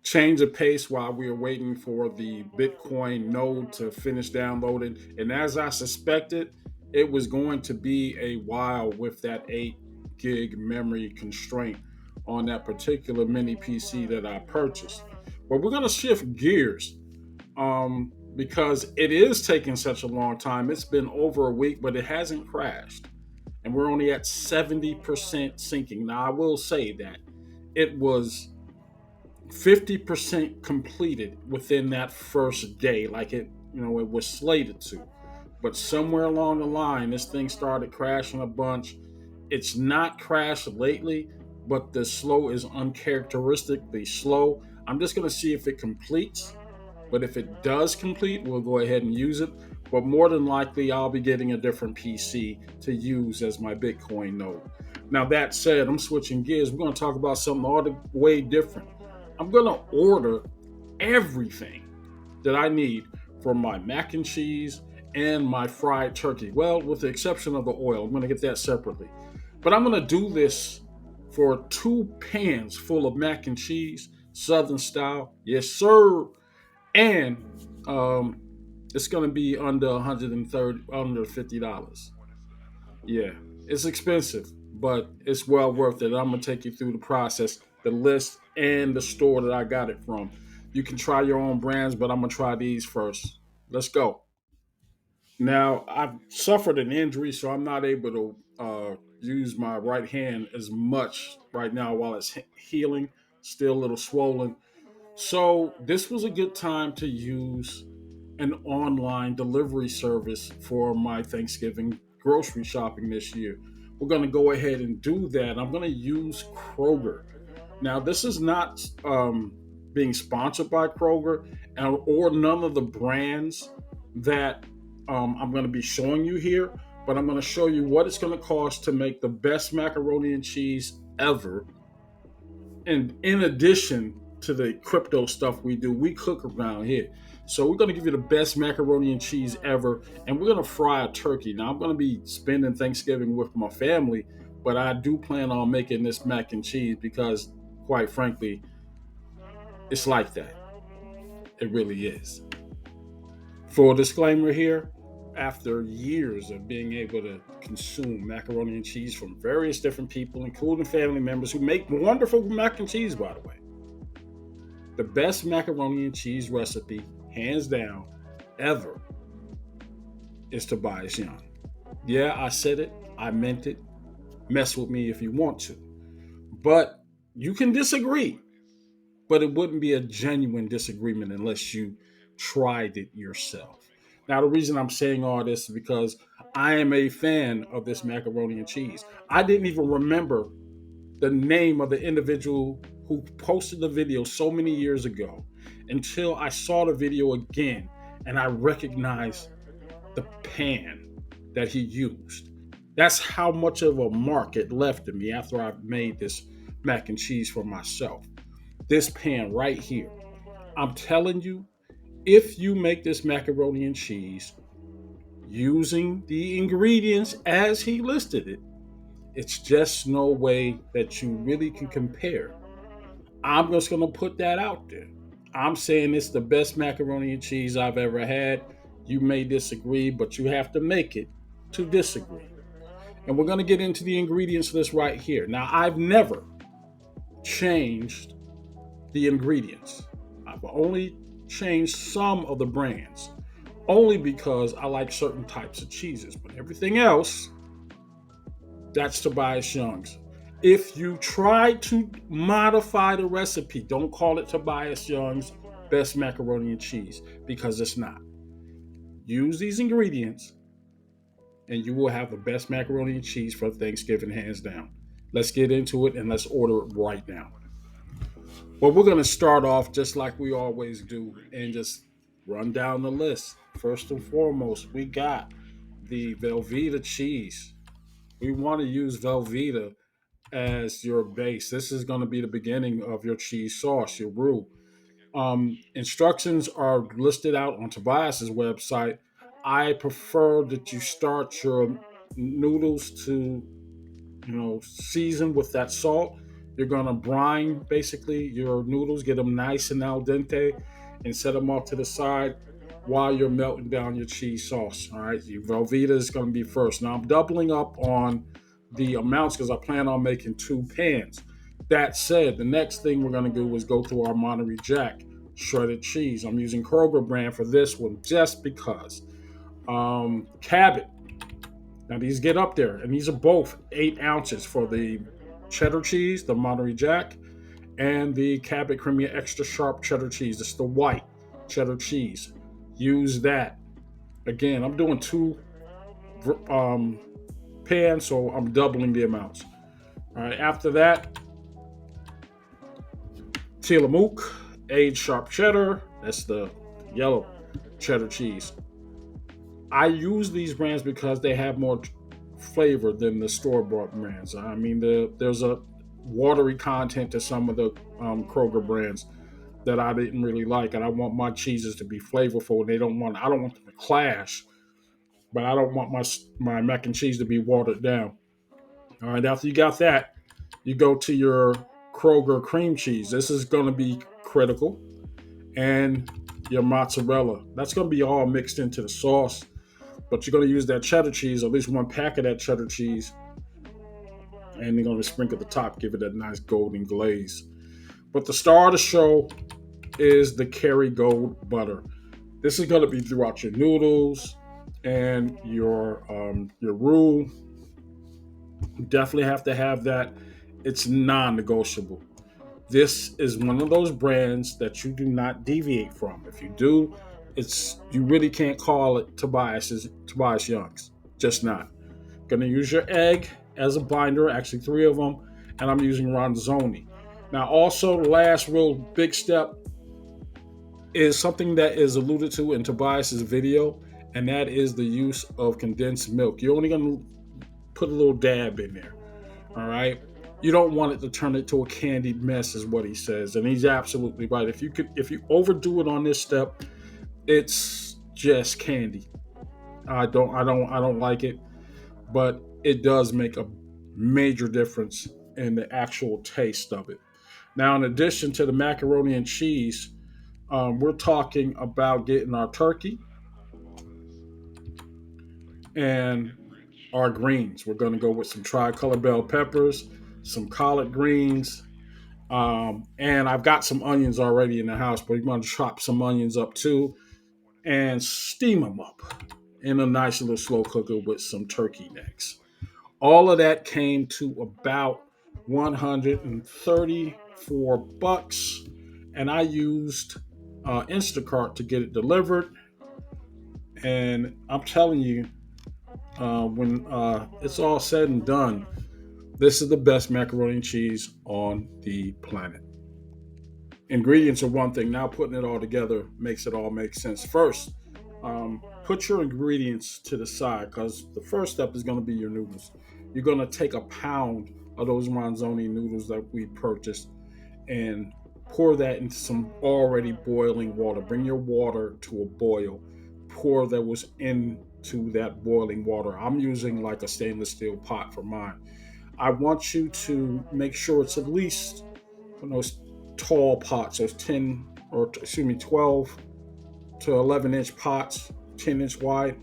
change of pace while we are waiting for the Bitcoin node to finish downloading. And as I suspected, it was going to be a while with that 8 gig memory constraint on that particular mini PC that I purchased. But we're going to shift gears because it is taking such a long time. It's been over a week, but it hasn't crashed. And we're only at 70% syncing. Now, I will say that it was 50% completed within that first day, like it was slated to. But somewhere along the line, this thing started crashing a bunch. It's not crashed lately, but the slow is uncharacteristically slow. I'm just going to see if it completes. But if it does complete, we'll go ahead and use it. But more than likely, I'll be getting a different PC to use as my Bitcoin node. Now, that said, I'm switching gears. We're going to talk about something all the way different. I'm going to order everything that I need for my mac and cheese and my fried turkey. Well, with the exception of the oil, I'm going to get that separately. But I'm going to do this for 2 pans full of mac and cheese, Southern style. Yes, sir. And um, it's going to be under 130, under $50. Yeah, it's expensive, but it's well worth it. I'm gonna take you through the process, the list, and the store that I got it from. You can try your own brands, but I'm gonna try these first. Let's go. Now, I've suffered an injury, so I'm not able to use my right hand as much right now while it's healing. Still a little swollen. So, this was a good time to use an online delivery service for my Thanksgiving grocery shopping this year. We're going to go ahead and do that. I'm going to use Kroger. Now, this is not being sponsored by Kroger or none of the brands that I'm going to be showing you here, but I'm going to show you what it's going to cost to make the best macaroni and cheese ever. And in addition to the crypto stuff we do, we cook around here. So we're going to give you the best macaroni and cheese ever, and we're going to fry a turkey. Now I'm going to be spending Thanksgiving with my family, but I do plan on making this mac and cheese because, quite frankly, it's like that. It really is. Full disclaimer here: after years of being able to consume macaroni and cheese from various different people, including family members who make wonderful mac and cheese, by the way, the best macaroni and cheese recipe, hands down, ever, is Tobias Young. Yeah, I said it. I meant it. Mess with me if you want to. But you can disagree. But it wouldn't be a genuine disagreement unless you tried it yourself. Now, the reason I'm saying all this is because I am a fan of this macaroni and cheese. I didn't even remember the name of the individual who posted the video so many years ago until I saw the video again and I recognized the pan that he used. That's how much of a mark it left in me after I made this mac and cheese for myself. This pan right here. I'm telling you, if you make this macaroni and cheese using the ingredients as he listed it, it's just no way that you really can compare. I'm just going to put that out there. I'm saying it's the best macaroni and cheese I've ever had. You may disagree, but you have to make it to disagree. And we're going to get into the ingredients of this right here. Now, I've never changed the ingredients. I've only changed some of the brands, only because I like certain types of cheeses. But everything else, that's Tobias Young's. If you try to modify the recipe, don't call it Tobias Young's best macaroni and cheese because it's not. Use these ingredients and you will have the best macaroni and cheese for Thanksgiving, hands down. Let's get into it and let's order it right now. Well, we're going to start off just like we always do and just run down the list. First and foremost, we got the Velveeta cheese. We want to use Velveeta as your base. This is going to be the beginning of your cheese sauce, your roux. Instructions are listed out on Tobias's website. I prefer that you start your noodles to, season with that salt. You're gonna brine basically your noodles, get them nice and al dente, and set them off to the side while you're melting down your cheese sauce. All right, your Velveeta is gonna be first. Now I'm doubling up on the amounts because I plan on making two pans. That said, the next thing we're gonna do is go through our Monterey Jack shredded cheese. I'm using Kroger brand for this one just because. Cabot. Now these get up there, and these are both 8 ounces for the cheddar cheese, the Monterey Jack, and the Cabot Creamy Extra Sharp cheddar cheese. It's the white cheddar cheese. Use that. Again, I'm doing two um, pans, so I'm doubling the amounts. All right. After that, Tillamook, aged sharp cheddar. That's the yellow cheddar cheese. I use these brands because they have more flavor than the store bought brands. I mean, there's a watery content to some of the Kroger brands that I didn't really like, and I want my cheeses to be flavorful. And I don't want them to clash, but I don't want my mac and cheese to be watered down. All right, after you got that, you go to your Kroger cream cheese. This is going to be critical, and your mozzarella. That's going to be all mixed into the sauce. But you're going to use that cheddar cheese, at least one pack of that cheddar cheese, and you're going to sprinkle the top, give it that nice golden glaze. But the star of the show is the Kerrygold butter. This is going to be throughout your noodles and your roux. You definitely have to have that. It's non-negotiable. This is one of those brands that you do not deviate from. If you do, it's you really can't call it Tobias Young's. Just not. Gonna use your egg as a binder, actually three of them, and I'm using Ronzoni. Now, also the last real big step is something that is alluded to in Tobias's video, and that is the use of condensed milk. You're only gonna put a little dab in there. All right. You don't want it to turn into a candied mess, is what he says, and he's absolutely right. If you overdo it on this step, it's just candy. I don't like it, but it does make a major difference in the actual taste of it. Now, in addition to the macaroni and cheese, we're talking about getting our turkey and our greens. We're going to go with some tricolor bell peppers, some collard greens, and I've got some onions already in the house, but we're going to chop some onions up too and steam them up in a nice little slow cooker with some turkey necks. All of that came to about $134, and I used Instacart to get it delivered. And I'm telling you, when it's all said and done, this is the best macaroni and cheese on the planet. Ingredients are one thing. Now putting it all together makes it all make sense. First, put your ingredients to the side because the first step is going to be your noodles. You're going to take a pound of those Ronzoni noodles that we purchased and pour that into some already boiling water. Bring your water to a boil. Pour that was into that boiling water. I'm using like a stainless steel pot for mine. I want you to make sure it's at least those tall pots, those 10 or excuse me, 12 to 11-inch pots, 10-inch wide.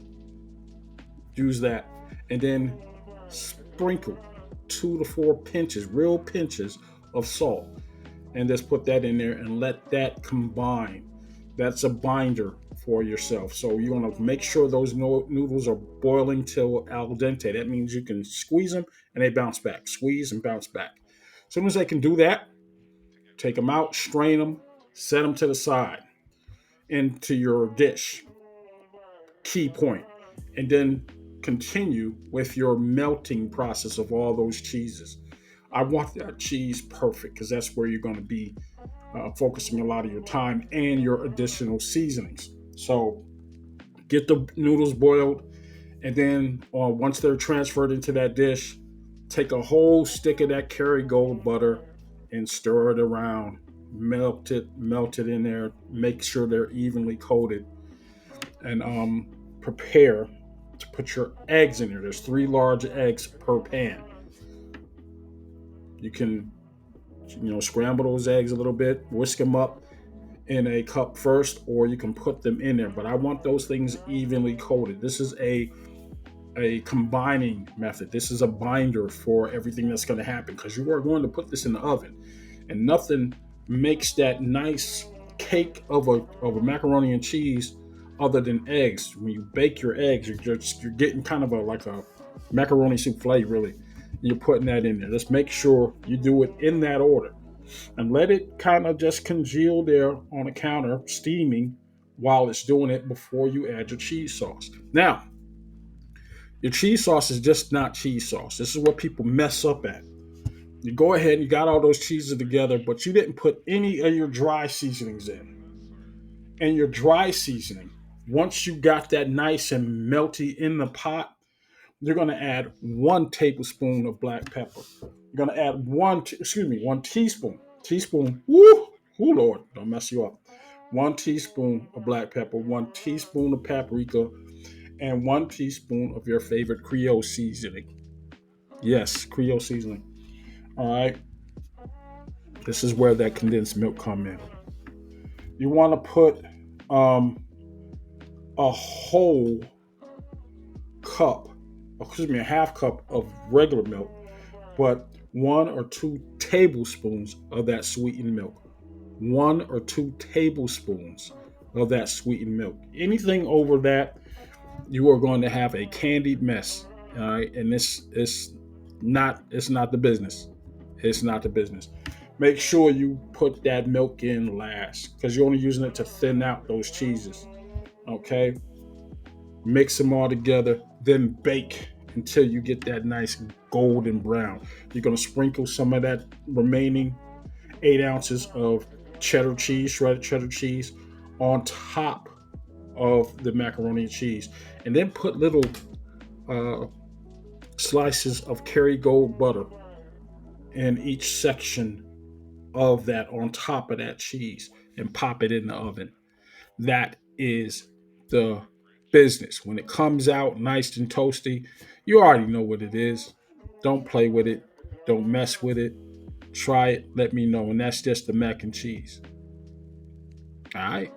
Use that, and then sprinkle 2 to 4 pinches, real pinches of salt, and just put that in there and let that combine. That's a binder for yourself. So you want to make sure those noodles are boiling till al dente. That means you can squeeze them and they bounce back. Squeeze and bounce back. As soon as they can do that, take them out, strain them, set them to the side into your dish. Key point. And then continue with your melting process of all those cheeses. I want that cheese perfect because that's where you're going to be focusing a lot of your time and your additional seasonings. So get the noodles boiled, and then once they're transferred into that dish, take a whole stick of that Kerrygold butter and stir it around. Melt it in there. Make sure they're evenly coated, and prepare to put your eggs in there. There's 3 large eggs per pan. You can scramble those eggs a little bit, whisk them up in a cup first, or you can put them in there. But I want those things evenly coated. This is a combining method. This is a binder for everything that's going to happen, because you are going to put this in the oven, and nothing makes that nice cake of a macaroni and cheese other than eggs. When you bake your eggs, you're getting kind of like a macaroni souffle, really. You're putting that in there. Just make sure you do it in that order, and let it kind of just congeal there on the counter, steaming, while it's doing it before you add your cheese sauce. Now, your cheese sauce is just not cheese sauce. This is what people mess up at. You go ahead and you got all those cheeses together, but you didn't put any of your dry seasonings in. And your dry seasoning, once you got that nice and melty in the pot, you're going to add 1 tablespoon of black pepper. You're going to add 1 teaspoon. Woo, Lord, don't mess you up. 1 teaspoon of black pepper, 1 teaspoon of paprika, and 1 teaspoon of your favorite Creole seasoning. Yes, Creole seasoning. All right. This is where that condensed milk come in. You want to put um, a whole cup, a half cup of regular milk, but 1 or 2 tablespoons of that sweetened milk. 1 or 2 tablespoons of that sweetened milk. Anything over that, you are going to have a candied mess. All right, and this is not. It's not the business. It's not the business. Make sure you put that milk in last, because you're only using it to thin out those cheeses. Okay, mix them all together, then bake until you get that nice golden brown. You're going to sprinkle some of that remaining 8 ounces of cheddar cheese, shredded cheddar cheese, on top of the macaroni and cheese, and then put little uh, slices of Kerrygold butter in each section of that, on top of that cheese, and pop it in the oven. That is the business. When it comes out nice and toasty, you already know what it is. Don't play with it. Don't mess with it. Try it. Let me know. And that's just the mac and cheese. All right.